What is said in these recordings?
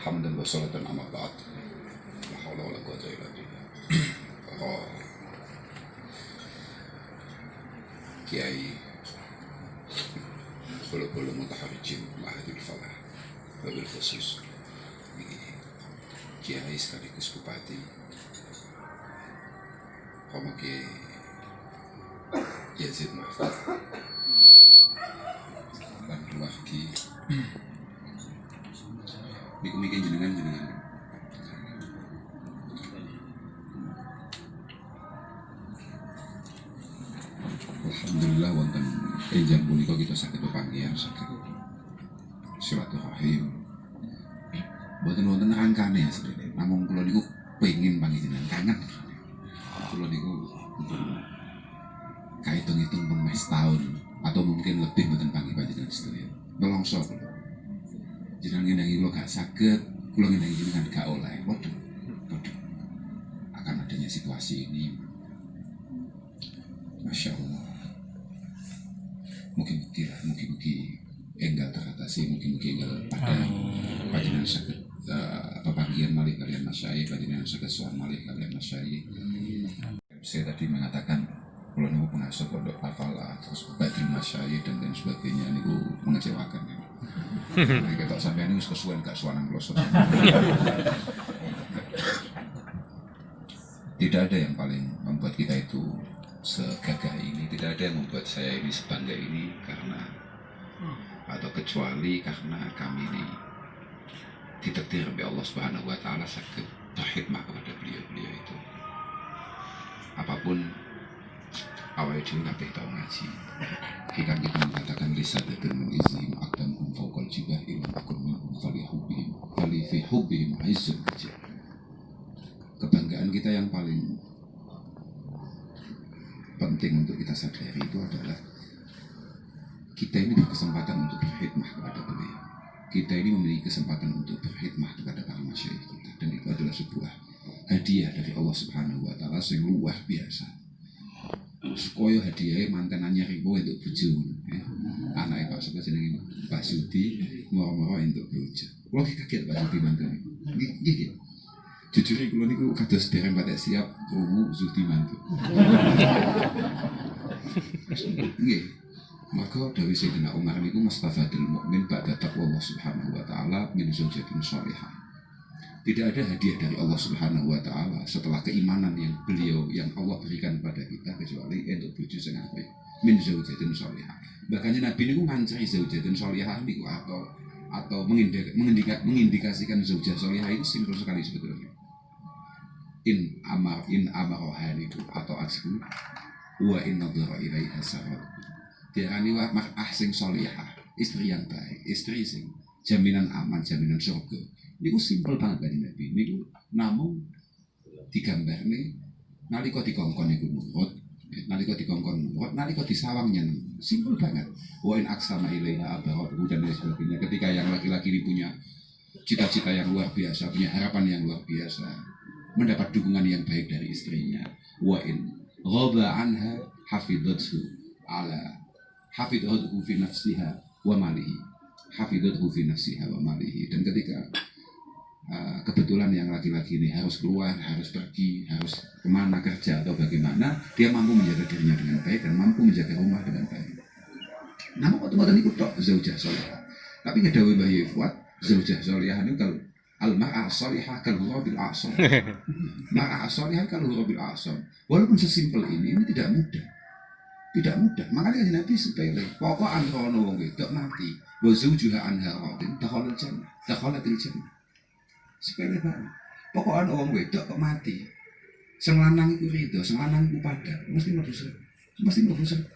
Hamdan wa salatan amma ba'd. La haula wala quwwata illa billah. Kiai bolo-bolo mutaharrijin Mahadul Falah wabil khusus Kiai sekaligus Bupati Komake Yazid Mahfud lan keluargi mikir jenengan alhamdulillah wonten enjang punika kita saged pepanggihan saged silaturahim mboten wonten rangkane asline namung kula niku pengin panjenengan kangen kula niku kahitung-hitung pun mes tahun atau mungkin lebih mboten panggih panjenengan sedaya nelongso kula jenengan ngendangi kula gak saged kula ngendangi jenengan gak oleh waduh akan adanya situasi ini Masya Allah mugi-mugi enggal teratasi, mugi-mugi enggal pada panjenengan saged pepanggihan malih kalian masyayikh, panjenengan saged sowan malih kalian masyayikh. Saya tadi mengatakan kula niku pengasuh pondok Al-Falah terus bagi masyayikh dan lain sebagainya niku mengecewakan ya. Jadi ketok sampeyan niku wis kesuwen gak suwanan kula. Tidak ada yang paling membuat kita itu segagah ini, tidak ada yang membuat saya ini sebangga ini karena atau kecuali karena kami ini ditakdir oleh Allah Subhanahu wa taala saged berkhidmat kepada beliau-beliau itu. Apapun awal dhewe kabeh tau ngaji. Kita mengatakan risadatul izin aqdam fawqal jibah ilmu akun minhum falihubihim fi hubbihim izzul wajh. Kebanggaan kita yang paling penting untuk kita sadari itu adalah kita ini berkesempatan untuk berkhidmah kepada beliau. Kita ini memiliki kesempatan untuk berkhidmah kepada para masyayikh kita, dan itu adalah sebuah hadiah dari Allah Subhanahu wa taala yang luar biasa. Sekoyo hadiahnya mantanannya ribu untuk bojo. Anaknya Pak Sopo jenenge Pak Sudi moro-moro untuk bojo. Kulo kaget Pak Sudi mantan. Nggih. Jujur kula niku kados dereng patek siap krungu Zuhdi mantu. Nggih. Maka dawuh Sayyidina Umar niku mustafadul mukmin ba'da taqwallah subhanahu wa ta'ala min zawjatin shalihah. Tidak ada hadiah dari Allah Subhanahu wa taala setelah keimanan yang Allah berikan kepada kita kecuali untuk bojo sing apik min zawjatin shalihah. Bahkan Nabi niku ngancani zawjatin shalihah niku atau mengindikasikan zaujah shalihah itu simpel sekali sebetulnya. In amarohani itu atau asku wa in nadhara ilaiha sarat. Diarani wa mar'ah sing sholihah, istri yang baik, istri sing jaminan aman, jaminan surga. Niku simpel banget dari Nabi. Niku namung digambarne nalika dikongkon niku nurut, nalika disawang nyeneng. Simpel banget. Wa in aksama ilaiha abaru dan lain sebagainya. Ketika yang laki-laki ini punya cita-cita yang luar biasa, punya harapan yang luar biasa, mendapat dukungan yang baik dari istrinya. Wa in ghaba anha hafidhathu fi nafsiha wa malihi. Hafidhathu fi nafsiha wa malihi. Dan ketika kebetulan yang laki-laki ini harus keluar, harus pergi, harus kemana kerja atau bagaimana, dia mampu menjaga dirinya dengan baik dan mampu menjaga rumah dengan baik. Namun otomatis itu tok zaujah sholihah. Tapi ngedawi Mbah Fuad, zaujah sholihah itu kalau al-mar'ah sholihah kal-ghurabil a'sam. Mar'ah sholihah kal-ghurabil a'sam. Walaupun sesimpel ini tidak mudah. Tidak mudah. Makanya Nabi sepele. Pokok anrono wong wedok mati. Wa zawjuha anha radin dakhalal jannah. Dakhalatil jannah. Sepele banget. Pokok wong wedok kok mati. Sing lanang iku rido, sing lanang iku padha. Mesti mlebu surga.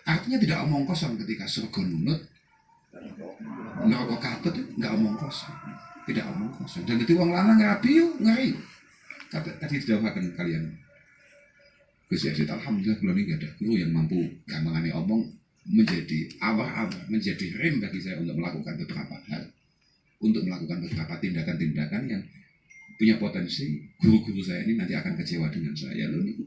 Artinya tidak omong kosong ketika surga nunut. Neraka katut enggak omong kosong. Tidak omong kosong. Dan dadi wong lanang rabi yo ngeri. Tadi didhawuhaken kalian. Gus Yazid, alhamdulillah kula niki ada guru yang mampu gampangane omong menjadi awal-awal, menjadi rem bagi saya untuk melakukan beberapa hal, untuk melakukan beberapa tindakan-tindakan yang punya potensi guru-guru saya ini nanti akan kecewa dengan saya. Loh niku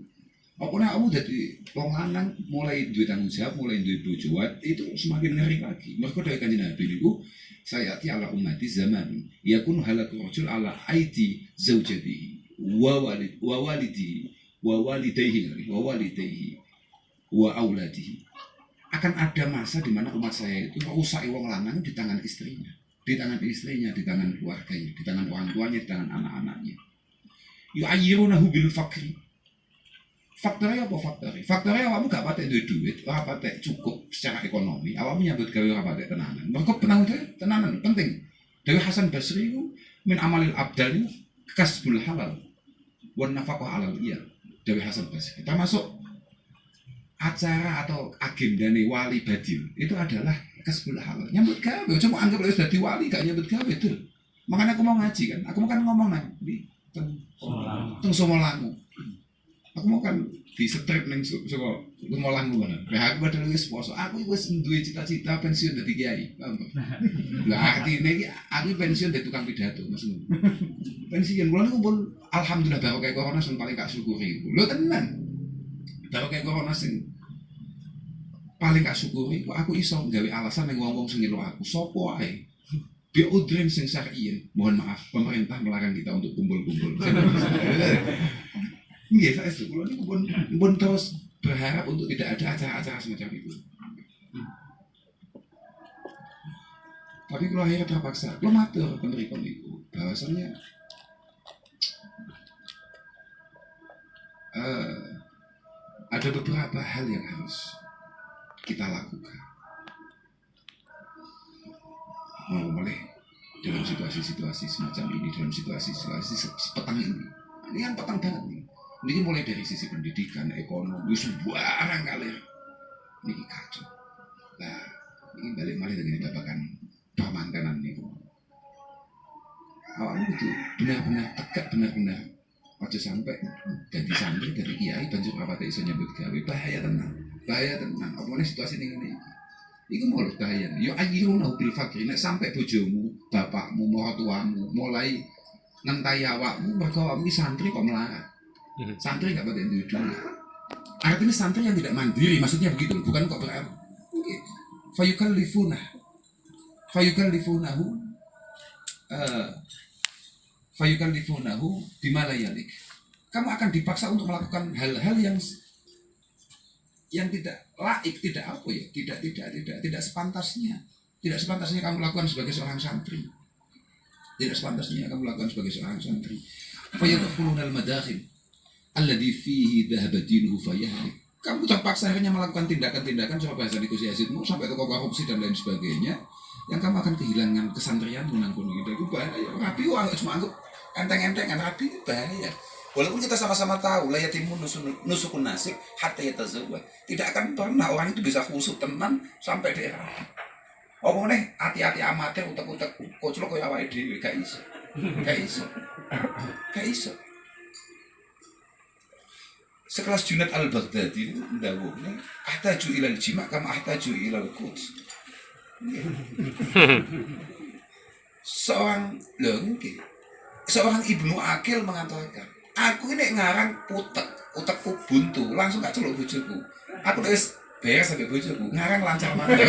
Apa nek kamu dadi wong lanang mulai duwe tanggung jawab, mulai duwe bojo, itu semakin ngeri lagi. Mergo dhewe Kanjeng Nabi niku saya ati ala ummati zaman yakun halakul rajul ala aiti zaujatihi wa walidihi wa walidayhi wa auladihi. Akan ada masa di mana umat saya itu rusak wong lanang di tangan istrinya, di tangan keluarganya, di tangan orang tuanya, di tangan anak-anaknya. Yu'ayyirunahu bil fakri. Faktornya apa faktornya? Faktornya awakmu gak patek duit, ora patek cukup secara ekonomi. Awakmu nyambut gawe ora patek tenanan. Mergo penanggung tenanan penting. Dewi Hasan Basri itu min amalil abdal itu kasbul halal wan nafaqah halal iya. Dewi Hasan Basri termasuk acara atau agendane wali badil itu adalah kasbul halal. Nyambut gawe, cuma anggap wis dadi wali gak nyambut gawe itu. Makanya aku mau ngaji kan. Aku mau kan ngomong nang di teng Somolangu. Aku mau kan di strip neng saka Lumolang ngono. Lah aku padahal wis poso. Aku wis duwe cita-cita pensiun dadi kiai. Lah artine iki aku pensiun dadi tukang pidato, Mas. Pensiun kula niku pun alhamdulillah barokah corona sing paling gak syukuri. Lho tenan. Barokah corona sing paling gak syukuri aku iso gawe alasan ning wong-wong sing nyeluk aku. Sopo ae? Biar udren sing syar'iyin. Mohon maaf pemerintah melarang kita untuk kumpul-kumpul. Nggih, saya kula niku pun terus berharap untuk tidak ada acara-acara semacam itu. Tapi kalau akhirnya terpaksa, kalau matur penerima itu, bahwasanya ada beberapa hal yang harus kita lakukan. Mau mulai dalam situasi-situasi semacam ini, dalam situasi-situasi petang ini. Ini kan petang banget nih. Ini mulai dari sisi pendidikan, ekonomi, sembarang kali. Ini kacau. Nah, ini balik-balik dengan babakan permantenan nih. Awalnya itu benar-benar tegak, benar-benar. Aja sampai jadi santri, dari kiai, banjur apa tak iso nyambut gawe. Bahaya tenang. Apa situasi ini? Iku mulai bahaya. Yo ayyuna bil fakir. Nek sampai bojomu, bapakmu, maratuamu mulai ngentai awakmu, mergo awakmu santri kok melarat. Santri nggak pakai duit dulu. Artinya santri yang tidak mandiri, maksudnya begitu, bukan kok berarti. Fayukallifunahu bimalayalik. Kamu akan dipaksa untuk melakukan hal-hal yang tidak laik, tidak sepantasnya. Tidak sepantasnya kamu lakukan sebagai seorang santri. Fayadkhulunal madakhil alladhi fihi dhahaba dinuhu fayahlik. Kamu terpaksa akhirnya melakukan tindakan-tindakan coba bahasa Gus Yazidmu sampai ke korupsi dan lain sebagainya, yang kamu akan kehilangan kesantrianmu nang kono gitu. Itu bahaya. Rapi kok cuma anggap enteng-entengan, rapi itu bahaya. Walaupun kita sama-sama tahu la yatimu nusukun nasik hatta yatazawwaj. Tidak akan pernah orang itu bisa khusyuk tenan sampai daerah. Apa meneh hati-hati amatir utek-utek koclok koyo awake dhewe gak iso. Sekelas Junaid al-Baghdadi itu ndawuhne ahtaju ilal jima' kama ahtaju ilal quds. Seorang Ibnu Akil mengatakan, aku ini ngarang utekku buntu, langsung gak celuk bojoku. Aku wis beres sampai bojoku, ngarang lancar banget.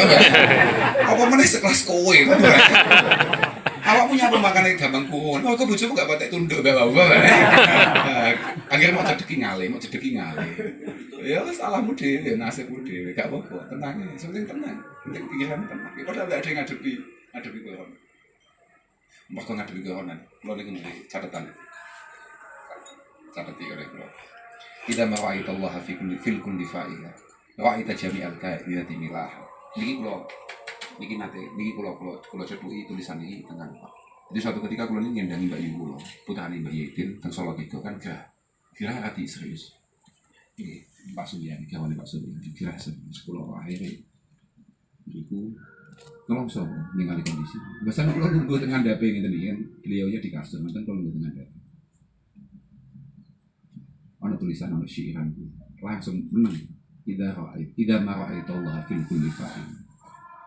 Apa meneh sekelas kowe. Awak punya apa makannya gampang kurun. Oh, kok bojomu gak patek tunduk bawa-bawa. Akhirnya mau cedeki ngale. Ya salahmu dhewe, nasibmu dhewe, gak apa-apa, tenang. Penting tenang, penting pikiran tenang. Padahal gak ada yang ngadepi corona. Mbak ngadepi corona. Kulo niku nduwe catatan. Catat iki oleh kulo. Idza ma'aita Allah fi kulli fa'ila. Ra'aita jami'al kainati milah. Niki kulo cetuki tulisan ini tentang Pak. Jadi suatu ketika kulo ini ngendangi Mbak Yu kulo, putrane Mbak Yedin teng Solo itu kan kira hati serius. Ini Pak Suryani, kawan Pak Suryani, kira serius kulo akhirnya iku tolong so ningali kondisi. Biasanya kulo nunggu tengah dape ngeten iki kan, beliaunya di kasur, mantan kulo nunggu tengah dape. Ana tulisan ana syairan langsung menang. Idza ma'aita Allah fil kulli fa'il.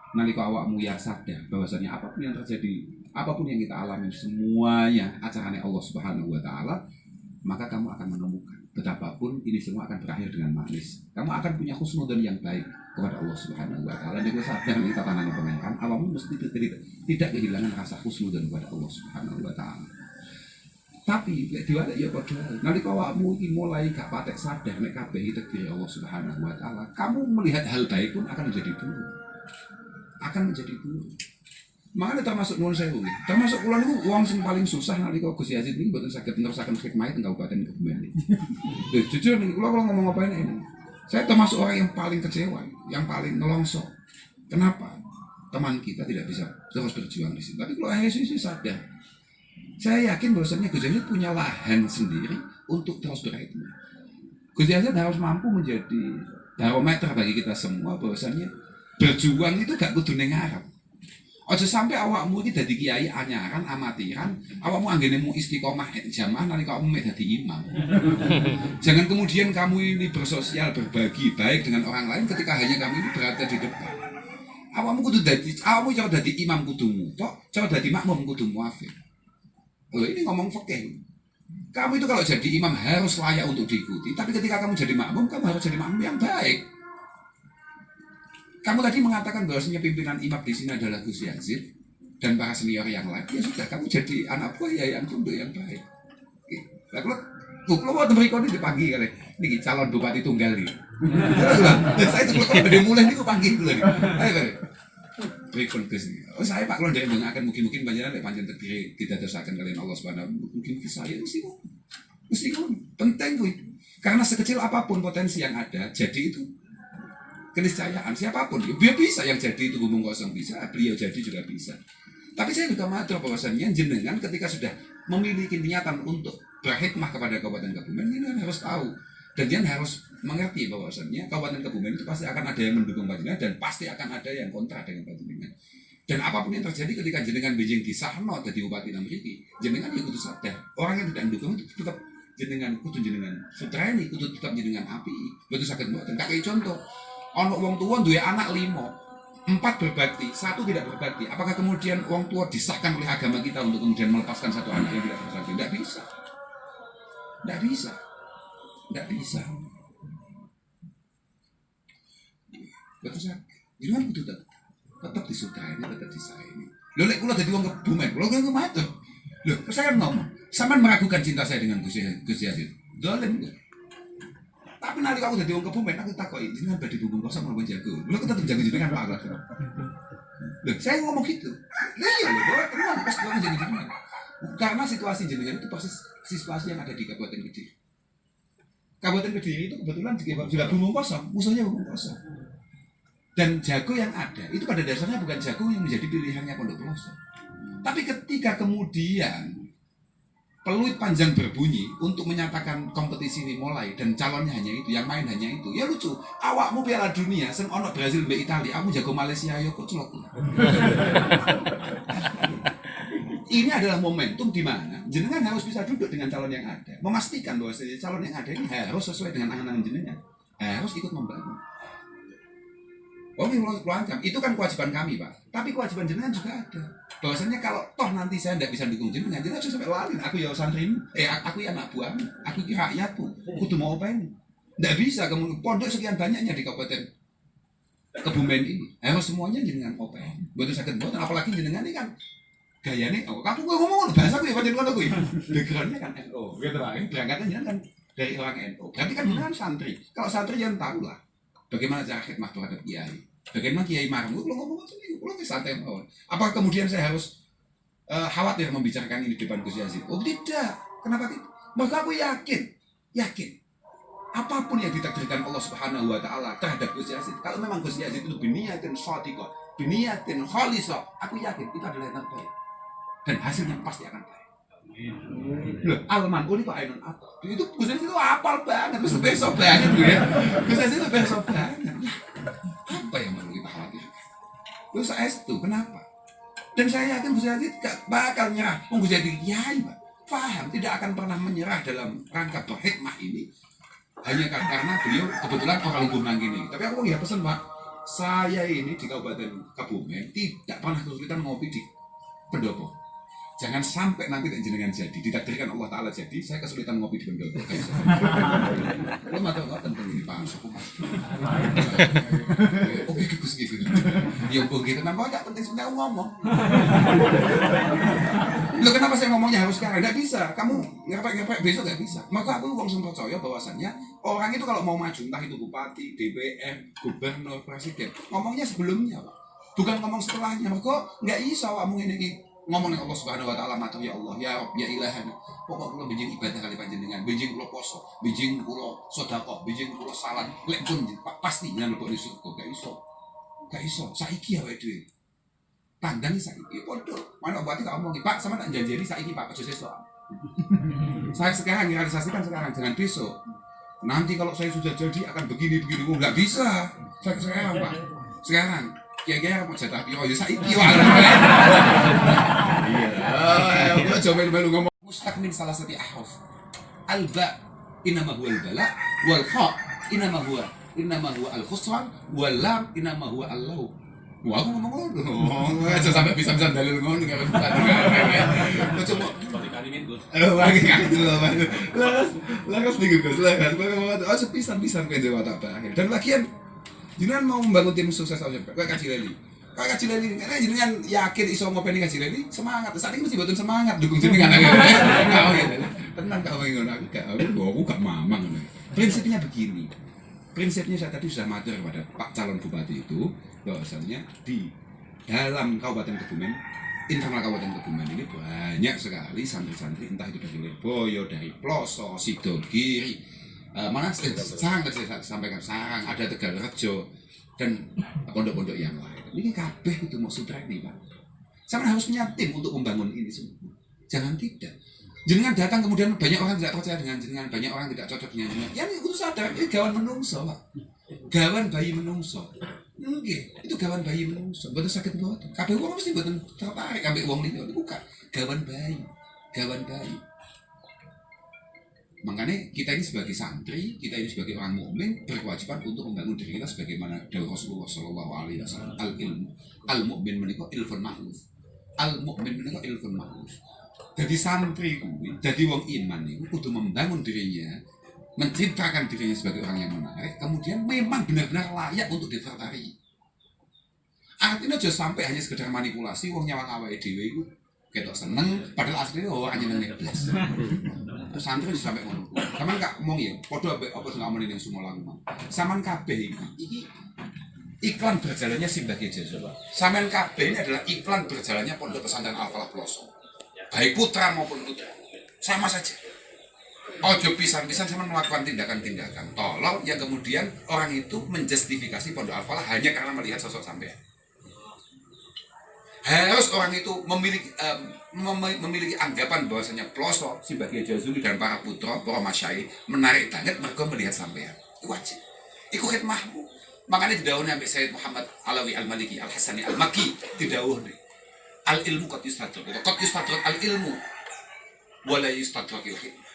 Nalika awakmu yang sadar bahwasanya apapun yang terjadi, apapun yang kita alami semuanya acaranya Allah Subhanahu wa taala, maka kamu akan menemukan betapapun ini semua akan berakhir dengan manis. Kamu akan punya husnudzon yang baik kepada Allah Subhanahu wa taala. Dan sadar nih tatanane pengenkan, awakmu mesti tidak kehilangan rasa husnudzon kepada Allah Subhanahu wa taala. Tapi lek diwale ya padha. Nalika awakmu iki mulai gak patek sadar nek kabeh iki takdir Allah Subhanahu wa taala, kamu melihat hal baik pun akan menjadi buruk. Akan menjadi buruk. Makanya termasuk nuwun sewu nggih. Termasuk kula niku wong sing paling susah nalika Gus Yazid niku mboten saged nerusaken hikmah teng Kabupaten Kebumen. Lho jujur nih kula ngomong apa ini. Saya termasuk orang yang paling kecewa, yang paling nelongso. Kenapa? Teman kita tidak bisa terus berjuang di sini. Tapi kalau Yesus sadar, saya yakin bahwasanya Gus Yazid punya lahan sendiri untuk terus berhikmah. Gus Yazid harus mampu menjadi barometer bagi kita semua bahwasanya berjuang itu gak kudu ning ngarep. Aja sampai awakmu iki dadi kiai anyaran amatiran, awakmu anggenemu istiqomah jamaah nalika kamu mek dadi imam. Jangan kemudian kamu ini bersosial, berbagi baik dengan orang lain ketika hanya kamu ini berada di depan. Awakmu kudu dadi imam kudu mutok, cara dadi makmum kudu muafik. Oh, ini ngomong fikih. Kamu itu kalau jadi imam harus layak untuk diikuti, tapi ketika kamu jadi makmum, kamu harus jadi makmum yang baik. Kamu tadi mengatakan bahwasanya pimpinan imam di sini adalah Gus Yazid dan para senior yang lain. Ya sudah, kamu jadi anak buah ya yang tunduk yang baik. Lah kalau mau tembrikon di pagi kali. Niki calon bupati tunggal iki. Saya sebut kalau udah mulai niku pagi dulu nih. Ayo. Berikon Gus. Oh saya Pak kalau ndek akan mungkin panjenengan lek panjenengan terdiri tidak tersahkan kalian Allah Subhanahu mungkin saya mesti penting kuwi. Karena sekecil apapun potensi yang ada, jadi itu keniscayaan siapapun dia bisa yang jadi itu bumbung kosong bisa, beliau jadi juga bisa. Tapi saya juga matur bahwasannya jenengan ketika sudah memiliki niatan untuk berhikmah kepada Kabupaten Kebumen, ini harus tahu dan dia harus mengerti bahwasannya Kabupaten Kebumen itu pasti akan ada yang mendukung panjenengan dan pasti akan ada yang kontra dengan panjenengan. Dan apapun yang terjadi ketika jenengan Beijing disahno dadi bupati nang mriki, jenengan ya kudu sadar orang yang tidak mendukung itu tetap jenengan kudu jenengan sutreni kudu tetap jenengan api. Betul saged mboten. Kakek contoh ono wong tua duwe anak 5, 4 berbakti, 1 tidak berbakti. Apakah kemudian wong tua disahkan oleh agama kita untuk kemudian melepaskan satu anak yang tidak berbakti? Tidak bisa. Tidak bisa. Tidak bisa. Betul saja. Jangan betul tetap disutrani, tetap disayangi. Lho lek kula dadi wong Kebumen, kula kok matur. Lho, saya kan ngomong, sampean meragukan cinta saya dengan Gus Yazid. Dolen. Tapi nanti aku jadi orang Kebumen, aku takoki jenengan badhe bumbung kosong apa jago. Lho aku tetep jago jenengan Pak Agus. Lho, saya ngomong gitu. Iya lho, tenang pas ngomong jenengan. Karena situasi jenengan itu persis situasi yang ada di Kabupaten Kediri. Kabupaten Kediri itu kebetulan juga bumbung kosong, musuhnya bumbung kosong. Dan jago yang ada itu pada dasarnya bukan jago yang menjadi pilihannya Pondok Pelosok. Tapi ketika kemudian peluit panjang berbunyi untuk menyatakan kompetisi ini mulai dan calonnya hanya itu, yang main hanya itu. Ya lucu, awakmu Piala Dunia, sing ono Brazil mbek Italia, aku jago Malaysia yo kok celok. Ini adalah momentum di mana jenengan harus bisa duduk dengan calon yang ada, memastikan bahwa calon yang ada ini harus sesuai dengan angan-angan jenengan, harus ikut membangun. Oh, itu kan kewajiban kami, Pak. Tapi kewajiban jenengan juga ada. Bahwasanya kalau toh nanti saya tidak bisa dukung jenengan, jenengan harus sampai lalin. Aku ya santri, aku ya anak buahmu, aku ki rakyatku. Kudu mau apa ini? Tidak bisa kemudian pondok sekian banyaknya di Kabupaten Kebumen ini. Harus semuanya jenengan open. Betul sakit buat, apalagi jenengan ini kan gayanya. Oh, aku ngomong bahasa aku ya panjenengan aku ya. Backgroundnya kan NU, gitu lah. Berangkatnya jenengan kan dari orang NU. Berarti kan jenengan santri. Kalau santri jangan tahu lah bagaimana cara khidmat terhadap kiai. Bagaimana Kiai Marmu, kalau ngomong itu, kalau santai mawon. Apakah kemudian saya harus khawatir membicarakan ini di depan Gus Yazid? Oh tidak, kenapa tidak? Maka aku yakin, apapun yang ditakdirkan Allah Subhanahu Wa Taala terhadap Gus Yazid, kalau memang Gus Yazid itu biniyatin shadiqah, biniyatin khalisah, aku yakin itu adalah yang terbaik dan hasilnya pasti akan baik. Loh, Alman uli kok ainun apa? Itu Gus Yazid itu apal banget, Gus besok banget ya. Gus Yazid itu besok banget. Apa yang perlu kita khawatirkan? Gus itu kenapa? Dan saya yakin Gus Yazid gak bakal nyerah. Gus Yazid kiai, Pak. Paham, tidak akan pernah menyerah dalam rangka berhikmah ini. Hanya karena beliau kebetulan orang lumbung nang gini. Tapi aku ya pesan, Pak. Saya ini di Kabupaten Kebumen tidak pernah kesulitan ngopi di pendopo. Jangan sampai nanti jenengan jadi, ditakdirkan Allah Ta'ala jadi, saya kesulitan ngopi di bengkel. Lo matur ngoten teng ini Pak Suku Mas. Oke Gus gitu. Ya begitu kenapa enggak penting sebenarnya ngomong. Lo kenapa saya ngomongnya harus sekarang? Enggak bisa. Kamu ngepek besok enggak bisa. Maka aku langsung percaya bahwasannya orang itu kalau mau maju entah itu bupati, DPR, gubernur, presiden, ngomongnya sebelumnya, Pak. Bukan ngomong setelahnya. Maka enggak iso kamu ini ngomong dengan Allah Subhanahu wa taala matur ya Allah ya Rabb ya Ilahana pokok kula benjing ibadah kali panjenengan benjing kula poso benjing kula sedekah benjing kula salat lek pun pasti nang mlebu surga gak iso saiki awake dhewe tandang saiki padha mana berarti tak omongi Pak sama tak janjeni saiki Pak aja sesuk saya sekarang realisasikan sekarang jangan besok nanti kalau saya sudah jadi akan begini nggak bisa saya sekarang Pak sekarang kira-kira mau jatah piro ya saiki wae. Iya. Aku coba melu ngomong mustaqmin salah satu ahruf. Al-ba inama huwa al-bala wal kha inama huwa al-khusran wal lam inama huwa al-lahu. Wah, aku ngomong ngono. Aja sampai bisa dalil ngono enggak bukan. Coba kalimat Gus. Lagi gitu. Lakas minggu Gus. Lakas. Oh, pisan-pisan kowe jawab tak akhir. Dan lagian jenengan mau membangun tim sukses aja, kayak Kaji Leli. Kayak Kaji Leli, karena jenengan yakin iso ngopeni Kaji Leli, semangat. Saat ini mesti buatin semangat dukung jenengan. Kau ya, tenang kau ingin aku gak mamang. Prinsipnya begini. Prinsipnya saya tadi sudah matur kepada Pak calon bupati itu, bahwasannya di dalam Kabupaten Kebumen, internal Kabupaten Kebumen ini banyak sekali santri-santri, entah itu dari Lirboyo, dari Ploso, Sidogiri. Mana Sarang tadi saya sampaikan Sarang, ada Tegalrejo dan pondok-pondok yang lain. Ini kabeh itu mau sutreni Pak. Sama harus punya tim untuk membangun ini semua. Jangan tidak. Jenengan datang kemudian banyak orang tidak percaya dengan jenengan, banyak orang tidak cocok dengan jenengan. Ya itu sadar, ini gawan menungso Pak. Gawan bayi menungso. Nggih, itu gawan bayi menungso. Mboten sakit mboten. Kabeh wong mesti mboten tertarik ambek wong liya. Bukan gawan bayi. Gawan bayi. Makanya kita ini sebagai santri, kita ini sebagai orang mukmin berkewajiban untuk membangun diri kita sebagaimana dawuh Rasulullah Shallallahu Alaihi Wasallam. Al mukmin menika ilfun ma'ruf. Al mukmin menika ilfun ma'ruf. Jadi santri kuwi, jadi wong iman itu kudu membangun dirinya, menciptakan dirinya sebagai orang yang menarik, kemudian memang benar-benar layak untuk ditertarik. Artinya aja sampai hanya sekedar manipulasi, wong nyawang awake dhewe iku ketok seneng, padahal aslinya hanya nang iblis. Terus santri sampai ngono. Sampeyan gak ngomong ya, padha apa sing ngomongin ning Sumolang. Saman kabeh iki iklan berjalannya Simbah Geja. Sampeyan kabeh ini adalah iklan berjalannya Pondok Pesantren Al-Falah Ploso. Baik putra maupun putra. Sama saja. Ojo pisan-pisan sama melakukan tindakan-tindakan tolong yang kemudian orang itu menjustifikasi Pondok Al-Falah hanya karena melihat sosok sampean. Harus orang itu memiliki anggapan bahwasanya Ploso, Simbah Kiai Jazuli dan para putra, para masyayikh menarik banget mereka melihat sampean. Itu wajib. Iku khidmahmu. Makanya didhawuhi sampai Sayyid Muhammad Alawi Al-Maliki Al-Hasani Al-Makki didhawuhi al-ilmu qad yustadrak. Qad yustadrak al-ilmu wala yustadrakil hikmah.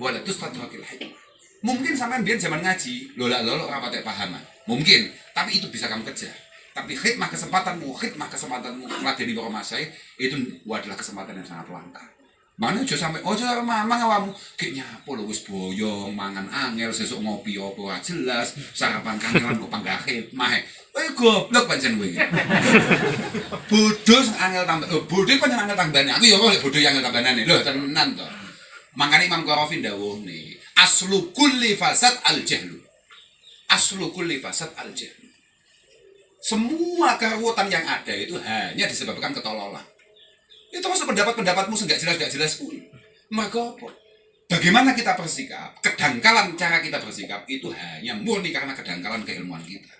Wala tustadrakil hikmah. Mungkin sampean biyen zaman ngaji, lolak-lolok ora patek pahaman. Mungkin, tapi itu bisa kamu kejar. Tapi khidmah kesempatanmu meladeni para masyayikh itu adalah kesempatan yang sangat langka. Mana aja sampai mamang awamu kayak nyapo lho wis boyong mangan angel sesuk ngopi apa ora jelas sarapan kangelan kok panggah khidmah. Goblok pancen kowe. Bodoh sing angel tambah bodoh kok angel tambane. Aku ya kok bodoh yang angel tambane lho tenan to. Mangane Imam Qarafi ndawuhne aslu kulli fasad al-jahlu. Aslu kulli fasad al-jahlu. Semua keruwetan yang ada itu hanya disebabkan ketololan. Itu masuk pendapat-pendapatmu enggak jelas pun. Maka apa? Bagaimana kita bersikap? Kedangkalan cara kita bersikap itu hanya murni karena kedangkalan keilmuan kita.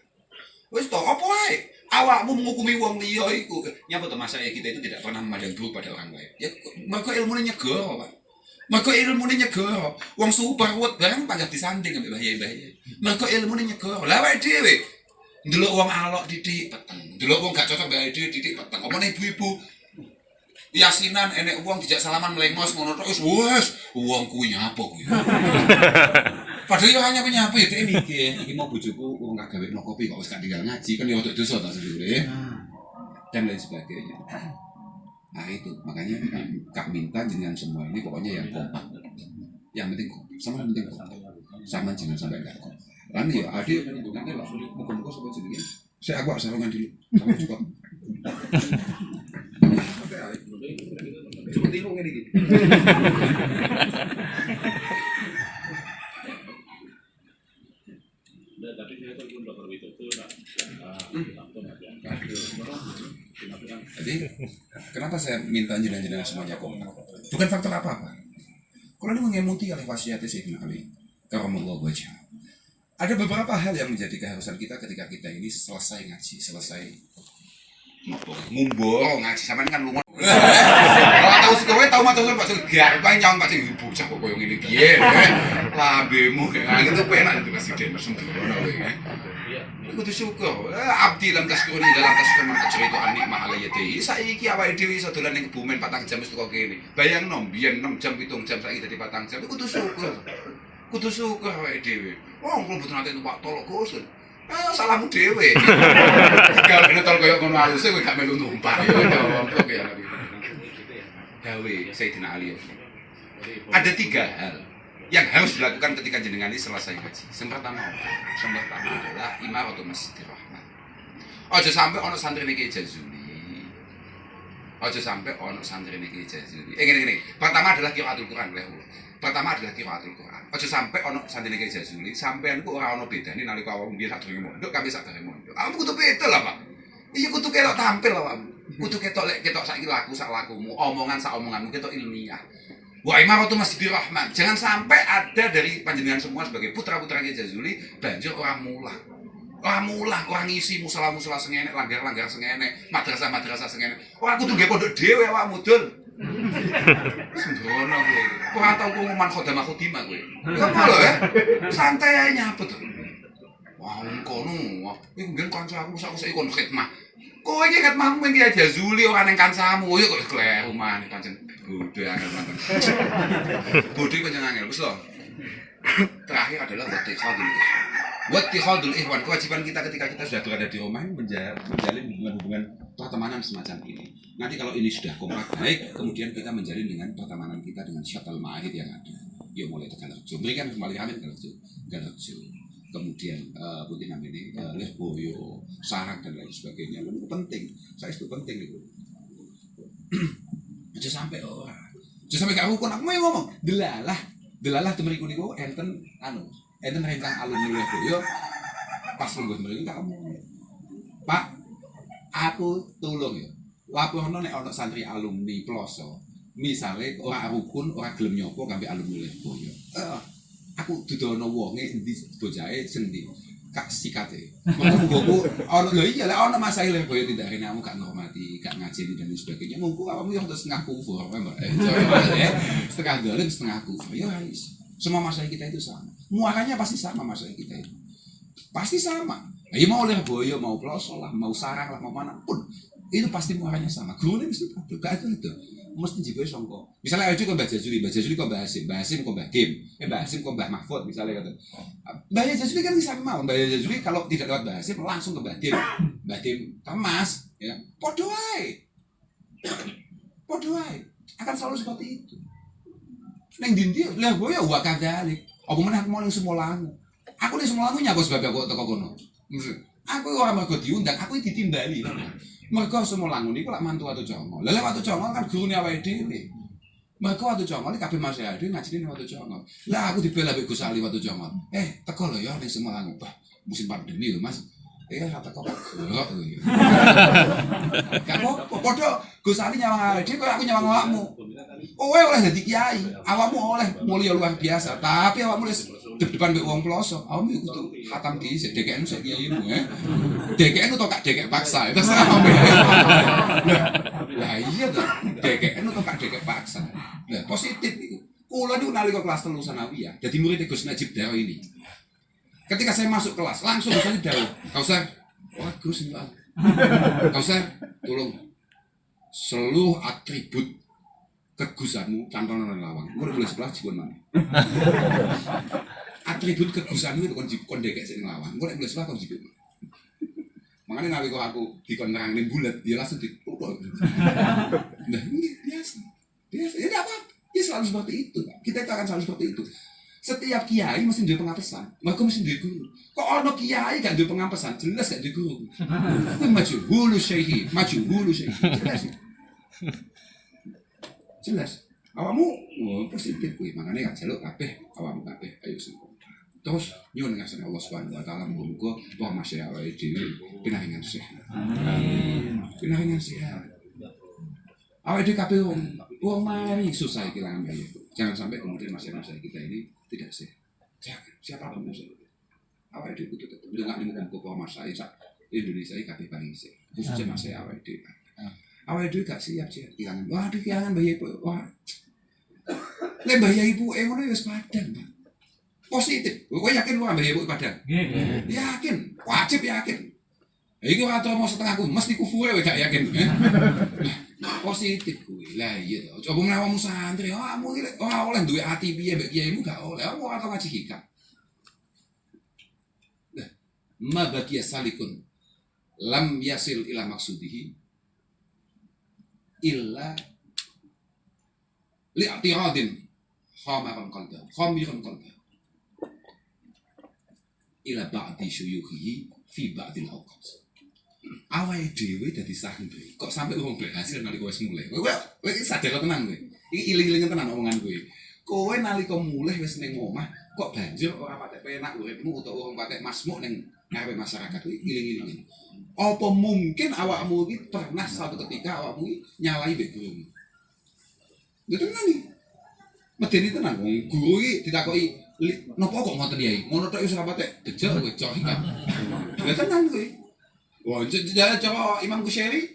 Wis to apa wae? Awakmu menghukumi wong liya iku. Nyapa to masaya kita itu tidak pernah memandang buruk pada orang lain. Ya maka ilmune nyegoro, Pak. Maka ilmune nyegoro. Wong super wet barang panggah disanding ambek bahaya-bahaya. Maka ilmune nyegoro. Lah awake dhewe ndelok wong alok titik peteng. Ndelok wong gak cocok mbek dhewe titik peteng. Omone ibu-ibu Yasinan enek wong dijak salaman melengos ngono tok wis wong kuwi nyapa kuwi. Padahal yo hanya penyapa ya dhek iki mau bojoku wong gak gawekno kopi kok wis gak tinggal ngaji kan yo ojo dosa ta sebenarnya. Dan lain sebagainya. Nah itu makanya Kak minta dengan semua ini pokoknya yang kompak. Yang penting sama penting sama jangan sampai enggak kok. Kan ya adik nanti lah muka-muka sampai sini. Saya agak sarungan dulu. Sampai cukup. Cuma tiru ngene iki. Tapi saya tuh belum dapat itu Jadi kenapa saya minta jenengan semuanya kompak? Bukan faktor apa-apa. Kalau ini mengemuti oleh wasiatnya Sayyidina Ali karamallahu wajhah. Ada beberapa hal yang menjadi keharusan kita ketika kita ini selesai ngaji, selesai ngumbul ngaji sampean kan lunga. Ora tau kowe tau matur Pak Segar, Pak nyong Pak Sing bocah kok koyo ngene piye. Lambemu kayak gitu penak itu presiden sembrono kowe. Kudu syukur. Abdi lam taskuruni dalam taskur man cerita nikmah alayati. Saiki awake dhewe iso dolan ning Kebumen 4 jam wis teko kene. Bayangno biyen 6 jam 7 jam saiki dadi 4 jam. Kudu syukur. Kudu syukur awake dhewe. Wong kulo mboten nate numpak tol Gus. Salahmu dhewe. Kalau kena tol koyo ngono alus kowe gak melu numpak ya opo ya. Dawe Sayyidina Ali. Ada 3 hal yang harus dilakukan ketika jenengan ini selesai ngaji. Yang pertama adalah imaratul masjidir rahman. Aja sampai ono santri niki Jazuli. Aja sampai ono santri niki Jazuli. Ngene. Pertama adalah qiraatul Quran leh. Pertama adalah qiraatul Quran. Aja sampai ono santri niki Jazuli, sampean ku ora ono bedane nalika awakmu biyen sak durunge mondok kami sak durunge mondok. Aku kudu beda lah, Pak. Iya kudu ketok tampil lah, Pak. Kudu ketok lek ketok saiki laku sak lakumu, omongan sak omonganmu ketok ilmiah. Wa imaratul masjidir rahman. Jangan sampai ada dari panjenengan semua sebagai putra-putranya Jazuli banjur orang mulah, orang ngisi musala-musala sengene, langgar-langgar sengene, madrasah-madrasah sengene. Ora kudu nggih pondok dhewe awakmu dul. Sembrono kowe. Ora tau pengumuman khodamah khudimah kowe. Ngono lho ya. Santai ae nyapet. Wah, kono. Iku nggen kanca aku sak ikon khidmah. Kowe iki khidmahmu iki Jazuli ora ning kancamu. Yo kok kleru maneh pancen. Bodoh angel mantan. Bodoh pancen angel wis lho. Terakhir adalah wattikhadul ihwan. Kewajiban kita ketika kita sudah berada di rumah menjalin hubungan pertemanan semacam ini. Nanti kalau ini sudah kompak baik, kemudian kita menjalin dengan pertemanan kita dengan syatal ma'ahid yang ada. Yo mulai Tegalrejo. Berikan kembali kami Tegalrejo. Kemudian putih namanya Lirboyo, Sarang dan lain sebagainya. Itu penting. Saya itu penting itu. Aja sampai gak rukun aku mau ngomong. Delalah temeriku niku enten rencang alumni Lirboyo. Pas lungguh mriki kamu. Pak, aku tolong ya. Laporno nek ana santri alumni Ploso, misale ora rukun, ora gelem nyopo kanggo alumni Lirboyo. Aku dudono wonge endi bojahe sing ndi kak sikate. Monggo ana lho iya lek ana masalah Lirboyo tidak rene kamu gak ngormati, gak ngajeni dan sebagainya. Monggo awakmu yang setengah kufur, Mbak. Setengah dolim, setengah kufur. Ya wis. Semua masalah kita itu sama. Muaranya pasti sama masalah kita itu. Pasti sama. Ya mau Lirboyo, mau Ploso lah, mau Sarang lah, mau mana pun. Itu pasti muaranya sama. Gurune mesti padha. Gak itu. Mesti jigo songko. Misalnya aja kok Mbah Jazuli kok Mbah Hasim kok Mbah Kim, Mbah Hasim kok Mbah Mahfud misalnya kata. Mbah Jazuli kan bisa mau. Mbah Jazuli kalau tidak lewat Mbah Hasim langsung ke Mbah Kim Tamas, ya. Podo wae. Akan selalu seperti itu. Neng dindi lah gue ya wae kadalik. Apa meneh aku mau ning Semolangu. Aku ning Semolangu nyapa sebab aku teko kono. Aku ora mergo diundang, aku ditimbali. Mergo Semolangu niku lak mantu Watu Jongo. Lah Watu Jongo kan gurune awake dhewe. Mergo Watu Jongo iki kabeh masyarakat dhewe ngajine Watu Jongo. Lah aku dibela Gus Ali Watu Jongo. Teko lho ya ning Semolangu. Bah, musim pandemi lho Mas. Teko kok gerok lho. Gak apa-apa, padha Gus Ali nyawang awake dhewe koyo aku nyawang awakmu. Kowe oleh dadi kiai, awakmu oleh mulya luar biasa, tapi awakmu wis depan mbek wong Ploso, awakmu kudu khatam dhisik DKN sik kiaimu DKN utawa kak dekek paksa, itu sama. Lah iya to, DKN utawa kak dekek paksa. Lah positif iku. Kula niku nalika kelas 3 sanawiyah, dadi murid Gus Najib Dawa ini. Ketika saya masuk kelas, langsung Gus Najib Dawa, "Kausar, wah Gus ini Kausar, tolong seluruh atribut kegusanmu cantonan lawang. Mulai boleh sebelah jikon mana? Atribut kegusanmu itu kon dekek sing lawang. Mulai boleh sebelah kon jikon. Makanya nalika aku dikon nerangin bulat, dia langsung dipukul. Nah, ini biasa. Biasa. Ya enggak apa-apa. Ya selalu seperti itu, Pak. Kita itu akan selalu seperti itu. Setiap kiai mesti duwe pengapesan. Maka mesti duwe guru. Kok ono kiai gak duwe pengapesan? Jelas gak duwe guru. Kuwi maju hulu syaihi, maju hulu syaihi. Jelas. Jelas. Awakmu positif kuwi, makane kan jaluk kabeh awakmu kabeh ayo sempurna. Terus nyuwun ngasih Allah Subhanahu wa taala muga-muga wa masyaallah awake dhewe pinaringan sehat. Amin. Pinaringan sehat. Awake dhewe kabeh wong mari susah kehilangan bayi. Jangan sampai kemudian masyarakat kita ini tidak sehat. Jangan, siapapun itu. Awake dhewe kudu tetep ndongakne muga-muga wa masyaallah Indonesia iki kabeh paling sehat. Khususnya masyarakat awake dhewe. Awake dhewe gak siap sih kehilangan. Waduh kehilangan bayi. Wah. Lek bayi ibu ngono wis padang, Pak. Positif. Kowe yakin lu ambil ibu padang? Nggih. Yakin, wajib yakin. Iki ora mau setengahku, mesti kufure kowe gak yakin. Positif kuwi. Lah iya to. Coba menawa santri, kamu iki ora oleh duwe ati piye mbek kiaimu gak oleh. Aku ora tau ngaji hikam. Nah, ma baqiya salikun lam yasil ila maksudihi illa li'tiradin khamiran qalba ila ba'di syuyukhi fi ba'dil awqat. Awake dhewe dadi santri kok sampe wong berhasil nalika wis mulai. Kowe sadar tenan kowe. Iki iling-ilingan tenan omongan kowe. Kowe nalika mulai wis ning omah kok banjur ora patek penak uripmu utawa wong patek masmuk ning ngarepe masyarakat kuwi iling-ilingan. Apa mungkin awakmu iki pernah suatu ketika awakmu nyalai mbek gurumu? Ya tenan iki. Medeni tenan wong guru iki ditakoki, "Napa kok ngoten yai?" Ngono tok wis ora patek bejek kowe cok iki. Ya tenan kowe. Wah, jadi coba Imam Ghazali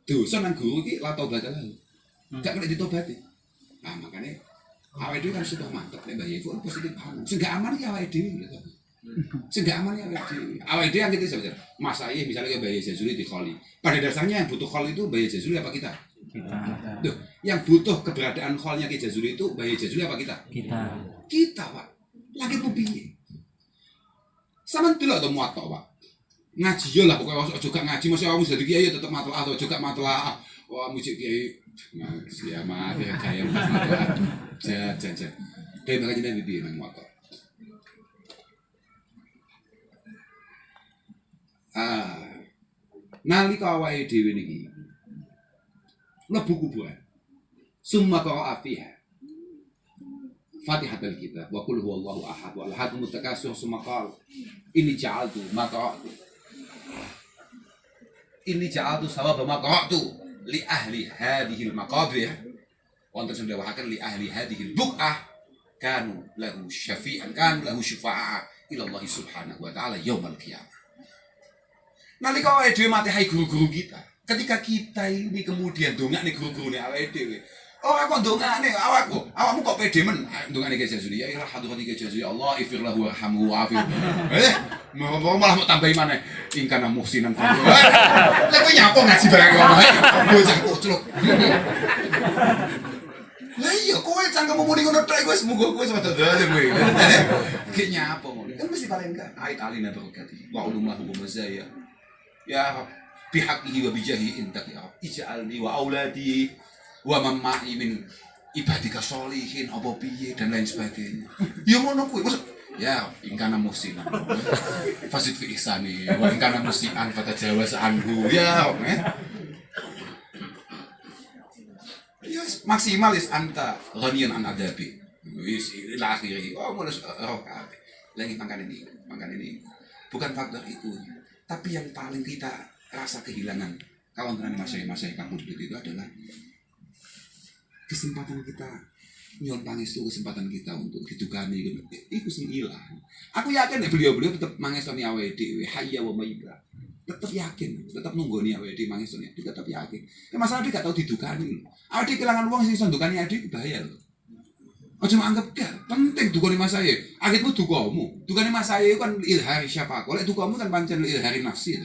dosa nang guru iki la tobat lah. Gak kena ditobati. Nah, makanya awake dhewe kan sudah mantep nek Mbah Yai ku positif banget. Sing gak aman iki awake dhewe gitu. Sing gak aman ya awake dhewe. Awake dhewe yang kita sebenarnya. Mas Ayah misalnya Mbah Yai Jazuli di kholi. Pada dasarnya yang butuh kholi itu Mbah Yai Jazuli apa kita? Kita. Tuh, yang butuh keberadaan kholnya Ki Jazuli itu Mbah Yai Jazuli apa kita? Kita. Kita, Pak. Lagi ku piye? Sampeyan delok to muat Pak. Ngaji yo lah pokoknya ojo gak ngaji mesti awakmu dadi kiai tetep matlaah atau juga matlaah. Wah mucik kiai ngaji amat ya gaya matlaah. Jan. Kayak makanya nek piye nang motor. Nalika awake dhewe niki mlebu kuburan. Summa qara'a fiha Fatihatul Kitab wa qul huwallahu ahad wa al-ahad mutakasir summa qala inni ja'altu ma qara'tu ini ja'altu sawaba ma qara'tu li ahli hadhil maqabir wonten sing dawuhaken li ahli hadhil buq'ah kanu lahu syafi'an kanu lahu syufa'a ila Allah subhanahu wa ta'ala yaumil qiyamah. Nalika awake dhewe matihi guru-guru kita, ketika kita ini kemudian dongakne guru-gurune awake dhewe, ora kok dongakne awakmu kok pede men dongakne Ki Jazuli ya rahmatullahi Ki Jazuli Allah ifir lahu warhamhu wa'afi. Malah mau tambahin mana ingkana muhsinan fadil. Lah kowe nyapa ngaji barang ngono ae. Bocah kucluk. Lah iya kowe cangkemmu muni ngono tok wis muga kowe semoga dalem kowe. Ki nyapa ngono. Kan mesti paling enggak ait alina berkati. Wa ulumah hukum saya. Ya bihaqihi wa bijahi intak ya. Ij'alni wa auladi wa mamma'i min ibadika sholihin apa piye dan lain sebagainya. Ya ngono kuwi. Ya, ingkana musiman. Fasid fi ihsani, wa ingkana musian fatajawaz anhu. Ya, maksimalis anta ghaniyan an adabi. Wis ila akhirih. Oh, mulus kabeh. Lagi makan ini. Bukan faktor itu, tapi yang paling kita rasa kehilangan kalau tenan masa kamu itu adalah kesempatan kita nyon pangestu kesempatan kita untuk didukani iku sing ilang. Aku yakin beliau tetap mangestoni awake dhewe hayya wa mayyita. Tetap yakin, tetap nunggoni awake dhewe mangestoni, tetap yakin. Masalah dia gak tau didukani. Awake kehilangan wong sing iso ndukani adik bahaya lho. Aja anggap gak penting dukani Mas Aye. Akhirmu dukamu. Dukani Mas Aye kan ilhari syafa. Lek dukamu kan pancen ilhari nafsi.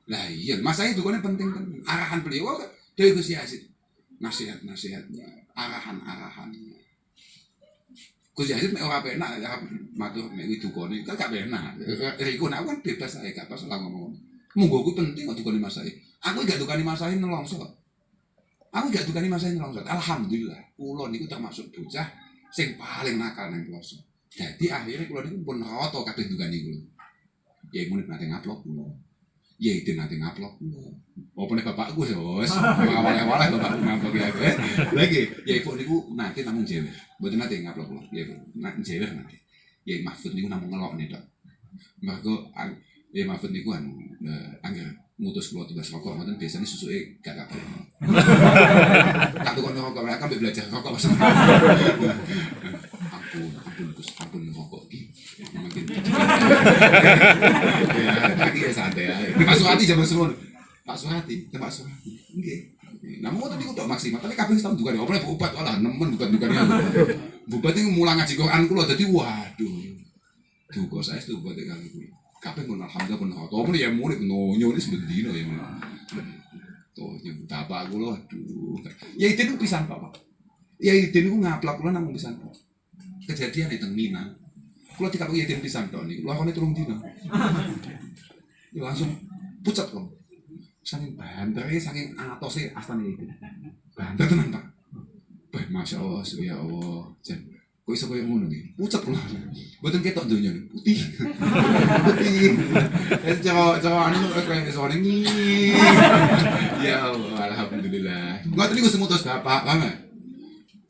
Lah iya, Mas Aye dukane penting tenan. Arahan beliau dhewe Gus Yazid. Nasihat-nasihatnya, arahan-arahannya. Gus Yazid mek ora penak matur mek widukane kan gak penak. Riku aku kan bebas ae gak pas ngomong. Monggo kuwi penting kok dukane Mas Said. Aku gak dukane Mas Said nelongso. Aku gak dukane Mas Said nelongso. Alhamdulillah, kula niku termasuk bocah sing paling nakal nang kloso. Jadi akhirnya kula niku pun rata kabeh dukane kula. Ya iku nate ngaplok kula. Ya itu nate ngaplok kula. Apa nek bapakku wis awal-awal bapakku ngaplok ya. Lagi ya iku niku nate namung jewer. Mboten nate ngaplok kula. Ya nate jewer nate. Ya Mahfud niku namung ngelokne tok. Mergo ya Mahfud niku angger ngutus kula tugas rokok ngoten biasane susuke gak kabeh. Tak tukokno rokok, aku ambek belajar rokok Mas. Ampun rokok iki. Mungkin. Ya, tadi ya santai ae. Pak Suhati zaman semono. Pak Suhati. Nggih. Namun tadi kok maksimal, tapi kabeh tahun dukane. Apa obat olah nemen bukan-bukane aku. Bupati mulang ngaji Quran kula dadi waduh. Duka saestu buat kali kuwi. Kabeh pun alhamdulillah pun hoto. Apa ya murid nonyo ini sebendino ya. Tuh nyebut bapak kula aduh. Ya itu pisan Pak. Ya itu niku ngaplak kula namung pisan Pak. Kejadian itu Mina. Kula dikatakan yatim pisan tok niku. Lakone 3 dina. Ya langsung pucat kok. Saking bantere, saking atose astane itu. Banter tenan Pak. Bah, Masya Allah, ya Allah. Jan, kok iso koyo ngono iki? Pucat kula. Mboten ketok donya putih. Putih. Cowok anu koyo sore iki. Ya Allah, alhamdulillah. Ngoten niku semutus bapak, paham?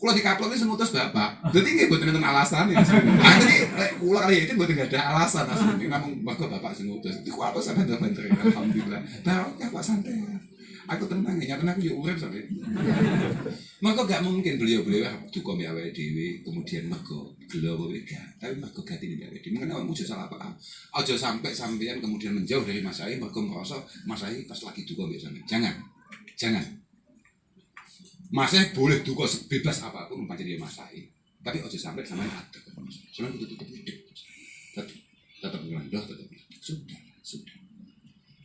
Kula dikaplok iki semutus bapak. Dadi nggih mboten enten alasane. Ah dadi kula kali itu mboten ada alasan asline. Namung mergo bapak semutus. Iku apa sampeyan alhamdulillah. Barokah Pak santai. Aku tenang ya, nyatane aku yo urip sampe. Maka gak mungkin beliau-beliau duka mbek awake dhewe kemudian mergo gelo apa gak. Tapi mergo gatine mbek awake dhewe. Mengene awakmu aja salah paham. Aja sampai sampeyan kemudian menjauh dari Mas Said mergo merasa Mas Said pas lagi duka mbek sampeyan. Jangan. Mas Said boleh duka sebebas apapun pancen dia Mas Said. Tapi aja sampai sampeyan adek. Sampeyan kudu tetep hidup. Tetap ngelandoh, tetap sudah.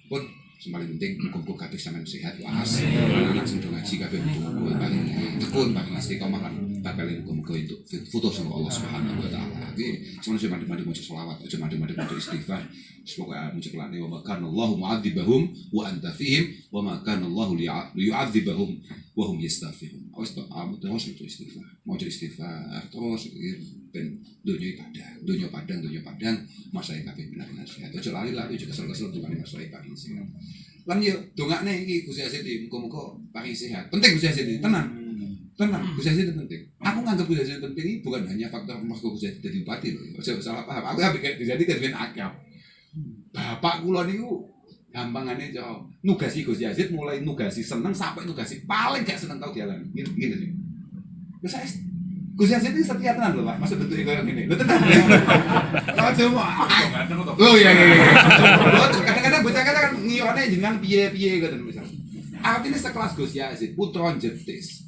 Pun paling penting muga-muga kabeh sampeyan sehat waras. Anak sing do ngaji kabeh paling tekun paling istiqomah kan bakal muga-muga entuk foto sama Allah Subhanahu wa taala. Iki semono mandi maca selawat, aja mandi maca istighfar. Semoga muceklane wa kana Allahu mu'adzibahum wa anta fihim wa ma kana Allahu liyu'adzibahum wa hum yastaghfirun. Wis to terus maca istighfar. Maca istighfar terus ben dunya padang masa kabeh benar-benar sehat. Aja lali-lali juga kesel-kesel tukane masa paling sehat. Lan yo dongakne iki Gus Yazid muga-muga paling sehat. Penting Gus Yazid tenang. Gus Yazid penting. Aku nganggep Gus Yazid penting ini bukan hanya faktor mergo Gus Yazid dadi bupati lho. Aja salah paham. Aku ambek Gus Yazid kan akeh. Bapak kula niku gampangane cara nugasi Gus Yazid mulai nugasi seneng sampai nugasi paling gak seneng tau dialami. Gitu sih. Wis Gus Yazid ini setia tenan lho Pak. Maksud bentuknya kayak gini. Lho tenan. Kalau cuma oh iya. Kadang-kadang bocah kan ngiyone jenengan piye-piye ngoten misal. Artinya sekelas Gus Yazid putra jetis.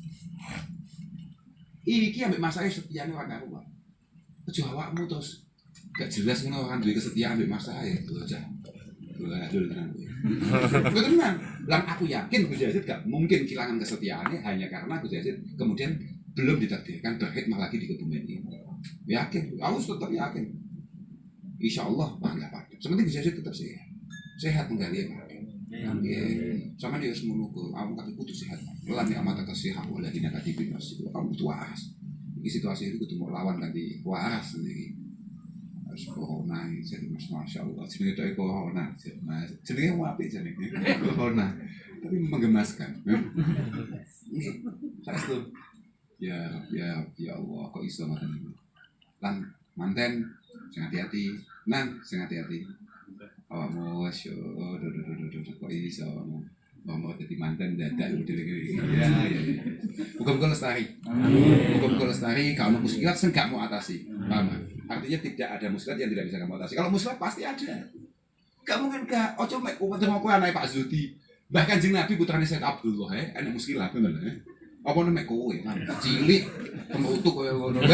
Iki ambek Mas Said setiane ora karo Pak. Aja awakmu terus gak jelas ngono kan duwe kesetiaan ambek Mas Said bocah. Lho tenan. Betul tenan. Lan aku yakin Gus Yazid gak mungkin kehilangan kesetiaannya hanya karena Gus Yazid kemudian belum ditakdirkan berkhidmah lagi di Kebumen ini. Yakin, aku tetap yakin. Insya Allah bangga Pak. Sementing Gus Yazid tetap sehat menggali Pak. Sama dia semua nuku, kamu kaki putus sehat. Lan ya amat kasih hak oleh dina katipin masih. Kamu butuh waras. Di situasi itu ketemu lawan ganti waras sendiri. Harus corona ini jadi masya Allah. Sebenarnya itu corona, sebenarnya mau apa jadi corona, tapi menggemaskan. Harus tuh. Ya Allah, kok iso ngoten niku. Lan manten sing hati-hati, sing hati-hati. Awakmu wis yo kok iso mau dadi manten dadak model iki. Ya. Muga-muga lestari. Muga-muga lestari kalau muslihat sing gak mau atasi. Paham? Artinya tidak ada muslihat yang tidak bisa kamu atasi. Kalau muslihat pasti ada. Gak mungkin gak ojo mek kuwat ngopo anake Pak Zuti. Bahkan Kanjeng Nabi putrane Said Abdullah anak muskilah bener. Apa nek kowe cilik kemutuk koyo ngono.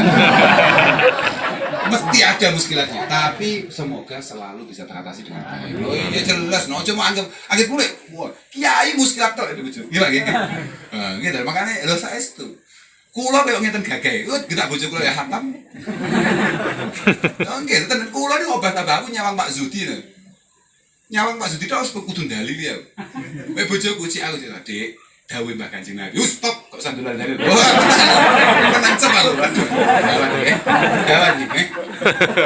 Mesti ada muskilatnya, tapi semoga selalu bisa teratasi dengan baik. Oh iya jelas, no cuma anggap kulit. Wah, kiai muskilat tok itu bojo. Gila gitu. Gitu makanya lho saestu. Kula koyo ngeten gagah. Getak bojo kula ya hatam. Nggih, tenan kula niku obah tambah aku nyawang Pak Zudi lho. Nyawang Pak Zudi tok kudu dalil ya. Mek bojoku cik aku cik, Dik, dawuh Mbah Kanjeng Nabi. Stop kok sandulan dalil. Menang cepet lho. Gawan iki.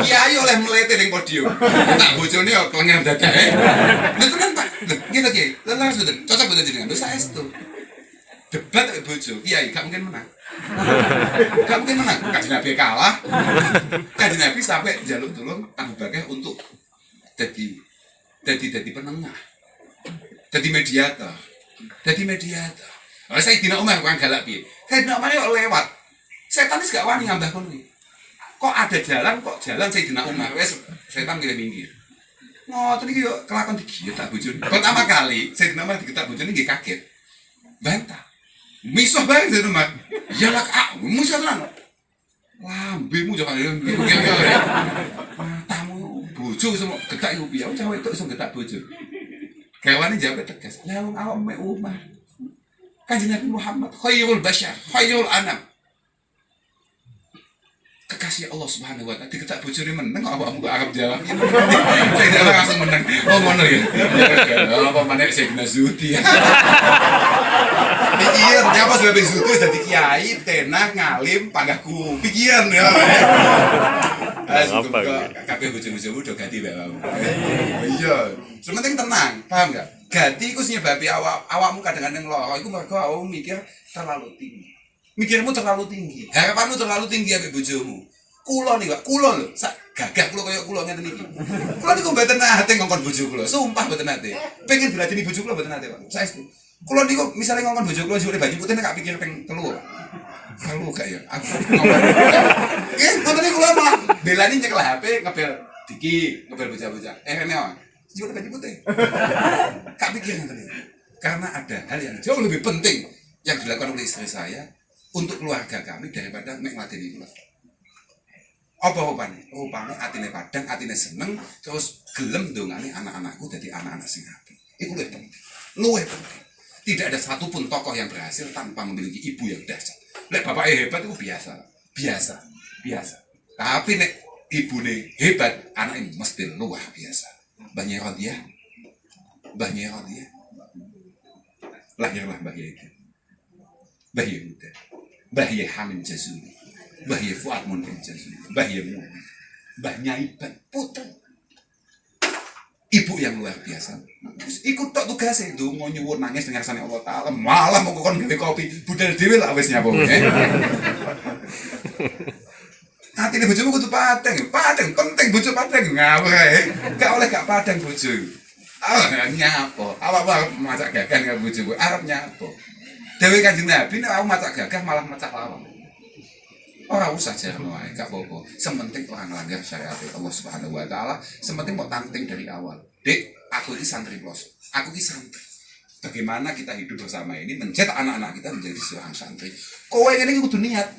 Kiai oleh mlete ning podium. Tak bojone yo kelengah dadak. Lha tenan Pak. Lho, ngene Kiai. Lelas mboten. Cocok mboten jenengan. Lho saestu. Debat mek bojo, Kiai gak mungkin menang. Gak mungkin menang. Kanjeng Nabi kalah. Kanjeng Nabi sampai njaluk tulung Abu Bakar untuk jadi penengah. Jadi mediator. Sayyidina Umar kan galak piye? Sayyidina Umar yo lewat. Setan wis gak wani ngambah kono iki. Kok ada jalan Sayyidina Umar wis setan minggir. Ngoten iki yo kelakon digiyetak bojone. Pertama kali Sayyidina Umar digetak bojone nggih kaget. Bantah. Misuh bareng Sayyidina Umar. Ya lak musuh tenan. Lambemu jangan matamu bojo semua getak iku piye? Cah wedok iso getak bojo. Gawane jawab tegas. Lah wong awak mek omah. Kanjeng Nabi Muhammad khairul bashar, khairul anam. Kekasih Allah Subhanahu wa taala diketak bojone meneng kok awakmu kok arep jawab. Saya langsung meneng. Oh ngono ya. Ya apa maneh Sayyidina Zuti. Pikiran nyapa sebab Zuti dadi kiai, tenang, ngalim, panggahku. Pikiran ya. Kabeh bojo-bojomu do ganti wae awakmu. Iya. Sementing tenang, paham enggak? Ganti iku nyebabi awakmu kadang-kadang lara iku mergo awakmu mikir terlalu tinggi. Mikirmu terlalu tinggi, harapanmu terlalu tinggi ambek bojomu. Kula nih, Pak, kula lho, sak gagah kula koyo kula ngeten iki. Kula niku mboten nate ngongkon bojo kula, sumpah mboten nate. Pengen diladeni bojo kula mboten nate, Pak. Saestu. Kula niku misale ngongkon bojo kula jure banyu putih nek gak pikir ping 3, Pak. Kalau gak ya, aku ngomong. Ngoten niku kula malah belani nyekel HP, ngebel diki, ngebel bocah-bocah. Rene wae. Jure banyu putih. Gak pikir ngoten. Karena ada hal yang jauh lebih penting yang dilakukan oleh istri saya untuk keluarga kami daripada mek ngladeni kula. Apa rupane? Rupane atine padang, atine seneng, terus gelem ndongane anak-anakku dadi anak-anak sing apik. Iku luwih penting. Luwih penting. Tidak ada satupun tokoh yang berhasil tanpa memiliki ibu yang dahsyat. Lek bapake hebat itu biasa. Tapi nek ibune hebat, anake mesti luar biasa. Mbahnya Radiyah. Lahirlah Mbah Yai. Mbah Yai Muda, Mbah Yai Hamid Jazuli, Mbah Yai Fuad Munir Jazuli, Mbah Yai Muhammad, Mbah Nyai Putra. Ibu yang luar biasa. Ikut tok tugasnya itu mau nyuwun nangis dengan sani Allah Taala, malah mau kon gawe kopi, budal dhewe lah wis nyapo. Atine bojomu kudu padang penting bojo padang ngawur ae. Gak oleh gak padang bojo. Nyapo. Awak masak gagang karo bojoku, arep nyapo. Dewe Kanjeng Nabi nek aku masak gagah malah macak lawang. Ora usah jarno wae, gak apa-apa. Sementing ora nglanggar syariat Allah Subhanahu wa taala, sementing mau tanting dari awal. Dik, aku ini santri plus. Aku ini santri. Bagaimana kita hidup bersama ini mencetak anak-anak kita menjadi seorang santri. Kowe ngene iki kudu niat.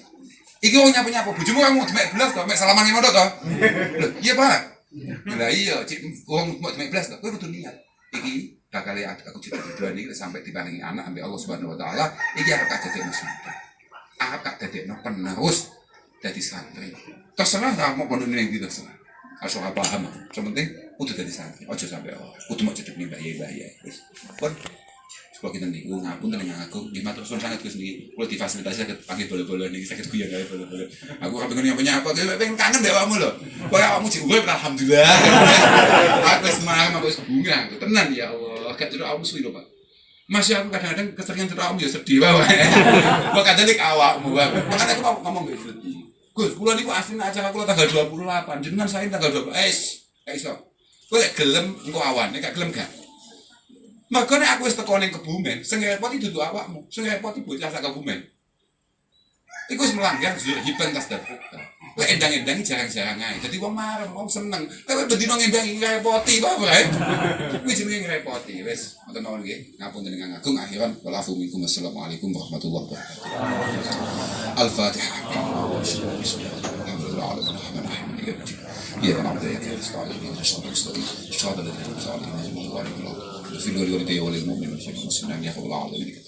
Iki wong nyapa-nyapa bojomu kamu demek belas to, mek salaman ngono to. Lho, iya, Pak. Lah iya, cik wong demek belas to, kowe kudu niat. Iki bakal aku cita-cita ini sampai diparingi anak ambil Allah Subhanahu wa taala iki arep tak dadekno santri. Arep tak dadekno penerus dadi santri. Terserah ra mau pondok ning ndi terserah. Asal paham. Sementing kudu dadi santri. Aja sampai kudu mau cedhek mbah yai. Wis. Pun kalau kita niku ngapun tenang aku di matur suwun sangat Gus niki kula difasilitasi saged panggil bola-bola niki saged guyon gawe bola-bola. Aku ora pengen nyapa-nyapa, pengen kangen mbek awakmu lho. Kok awakmu jek urip alhamdulillah. Aku wis marem aku wis bunga. Tenan ya Allah, gak terus awakmu suwi lho, Pak. Masih aku kadang-kadang keseringan terus awakmu ya sedih wae. Kok kadang nek awakmu. Makane aku ngomong mbek sedih. Gus, kula niku asline acara kula tanggal 28, jenengan sae tanggal 20. Gak iso. Kowe gelem engko awan, nek gak gelem gak. Makanya aku wis teko ning Kebumen, sing repot itu dudu awakmu, sing repot iki bocah sak Kebumen. Iku wis melanggar hiban tas dapur. Kowe endang-endang jarang-jarang ae. Dadi wong marem, wong seneng. Kowe bendino ngendang ngrepoti kok wae. Kuwi jenenge ngrepoti. Wis, ngoten mawon nggih. Ngapunten ingkang agung akhiran. Waalaikumsalam Assalamualaikum warahmatullahi wabarakatuh. Al-Fatihah. Ya na'budu wa nasta'inu ihdinas siratal mustaqim. في الولي والدي والمؤمنين والمسلمين يا رب العالمين.